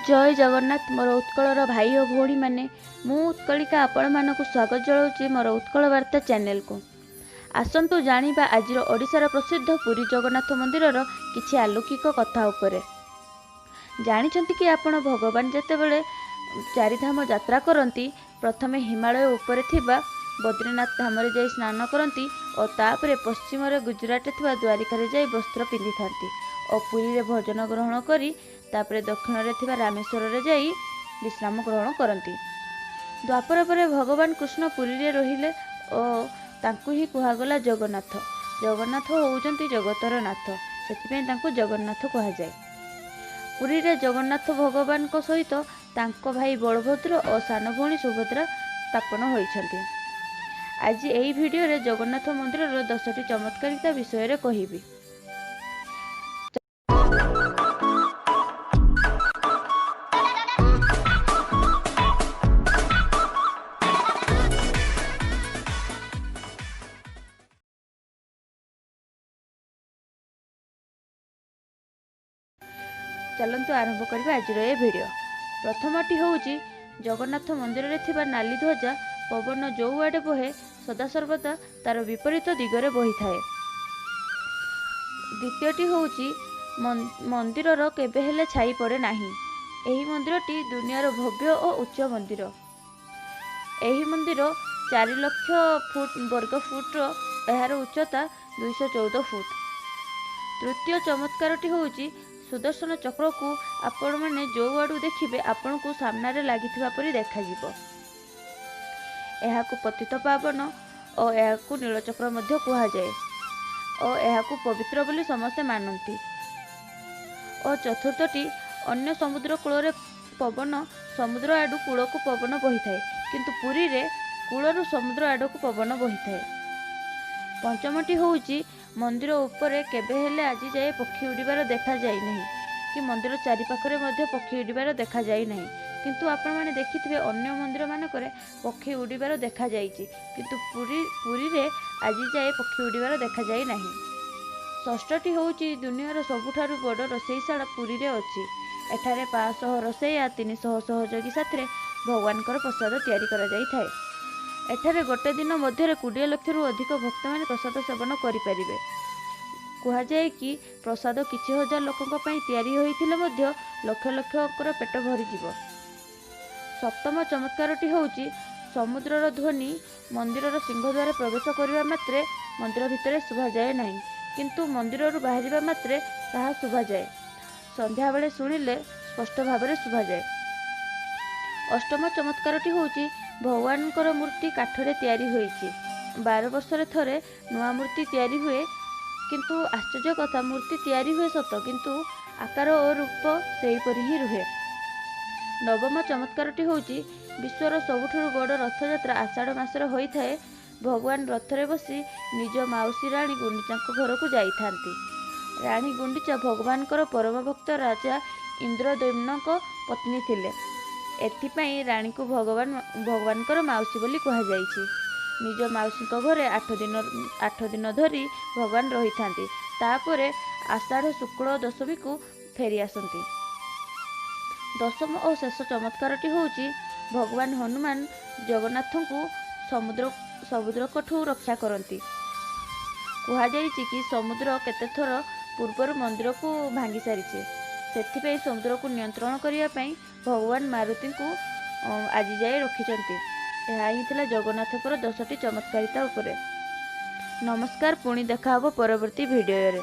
जय जगन्नाथ मोर उत्कलर भाई और भौणी मैंने मु उत्कलिका आपण मानक स्वागत जनाऊँ मोर उत्कल वार्ता चैनल को। आसतु जानिबा आज ओडिशार प्रसिद्ध पुरी जगन्नाथ मंदिरर किछि आलौकिक कथा उपरे। जानिछंती कि आपण भगवान जेतेबेले चारिधाम यात्रा करती प्रथमे हिमालय उपरे थिबा बद्रीनाथ धाम रे जाई स्नान करती और तापरे पश्चिम रे गुजरात थिबा द्वारिका रे जाई वस्त्र पिंधि थांती और पुरी रे भोजन ग्रहण करी तापरे दक्षिण रे थिबा रामेश्वर रे जाई विश्राम ग्रहण करती। द्वापर पर भगवान कृष्ण पुरी रे रहिले और तांकु ही कुहागला जगन्नाथ। जगन्नाथ होउचंती जगतर नाथ, सेतिपय तांकु जगन्नाथ कहा जाय। पुरी रे जगन्नाथ भगवान को सहित तांको भाई बलभद्र और सान भौणी सुभद्रा स्थापन होइछंती। आज एही भिडियो रे जगन्नाथ मंदिर रो 10टी चमत्कारिता विषय रे कहिबी। चलंतु आरंभ करबा आज ए भिडियो। प्रथमटी होउची जगन्नाथ मंदिर रे थिबा नाली ध्वजा पवन जो आडे बहे सदा सर्वदा तार विपरीत दिगरे बही थाए। द्वितीयटी होउची मंदिरर केबे हेले छाई पड़े नाही। एही मंदिरटी दुनियार भव्य और उच्च मंदिर। एही मंदिर 4 लाख वर्ग फुट्र एहार उच्चता 214 फुट। तृतीय चमत्कारटी होउची सुदर्शन चक्र को आपण मैंने जो आड़ू देखिए आपण को सामने लगी परी देखा जिवो। एहाकु पतित पावन और एहाकु नीलचक्र मध्य कहा जाए और एहाकु पवित्र बोली समस्ते मानती। और चतुर्थटी अन्य समुद्र कूल रे पवन समुद्र आडू कूल को पवन बही थाए, किंतु पुरी रे कूलरू समुद्र आड़ को पवन बही थाए। पंचमटी होउची मंदिर उपरे केबे हेले आज जाए पक्षी उड़ीबार देखा जाई नहीं कि मंदिर चारि पाखरे मध्य पक्षी उड़ीबार देखा जाई नहीं, किंतु आपण माने देखिथिबे अन्य मंदिर मानकरे पक्षी उड़ीबार देखा जाईची, किंतु पुरी रे आज जाए पक्षी उड़ीबार देखा जाई नहीं। षष्ठटी होउची दुनियार सबुठारु बड़ रोषेईशाला पुरी रे अछि। एठारे 500 रोषेया 300 सहयोगी साथरे भगवानकर प्रसाद तैयारी करा जाई थाए। एठारे गोटे दिन मध्य 20 लाख रु अधिक भक्त मैंने प्रसाद सेवन करें। कह जाए कि प्रसाद किछि हजार लोकों तैयारी होइथिले मध्य लक्ष लक्षकर पेट भरीजिव। सप्तम चमत्कारटी होउची समुद्रर ध्वनि मंदिरर सिंहद्वार प्रवेश करने मात्रे मंदिर भितर शुभा जाए नहीं, किंतु मंदिर बाहर मात्रे ताहा शुभा जाए। संध्या बेले शुणिले स्पष्ट भाव में शुभा जाए। अष्टम चमत्कारटी होउची भगवानकर मूर्ति काठरे तैयारी होइची। 12 वर्षरे थरे नुआ मूर्ति तैयारी हुए, किंतु आश्चर्य कथा मूर्ति तैयारी हुए सत किंतु आकार और रूप सेहीपरि ही रुहे। नवम चमत्कारटी होउची विश्वर सबुठारु बड़ रथयात्रा आषाढ़ मासरे होई थाए। भगवान रथरे बसी निज माउसी राणी गुंडीचा घर को जाई थांती। राणी गुंडीचा भगवानकर परम भक्त राजा इंद्रद्युम्नक पत्नी थिले। एथिपाई रानी को भगवानकर माउसी बोली कहा जाइछि। निज माउसी घरे 8 दिन धरी भगवान रही थांती। तापरे आषाढ़ शुक्ल दशमी को फेरी आसंती। दशम और शेष चमत्कारटी होउची भगवान हनुमान जगन्नाथ को समुद्र कठू रक्षा करती। कहा जाइछि कि समुद्र केते थर पूर्वर मंदिर को भांगी सारिछे, सेथिपाई समुद्र को नियंत्रण करिया पई भगवान मारुति को आज जाए रखिचंती। यह ही थिला जगन्नाथकर 10टी चमत्कारिता उपरे। नमस्कार, पुणी देखा हबो परवर्ती भिडियो रे।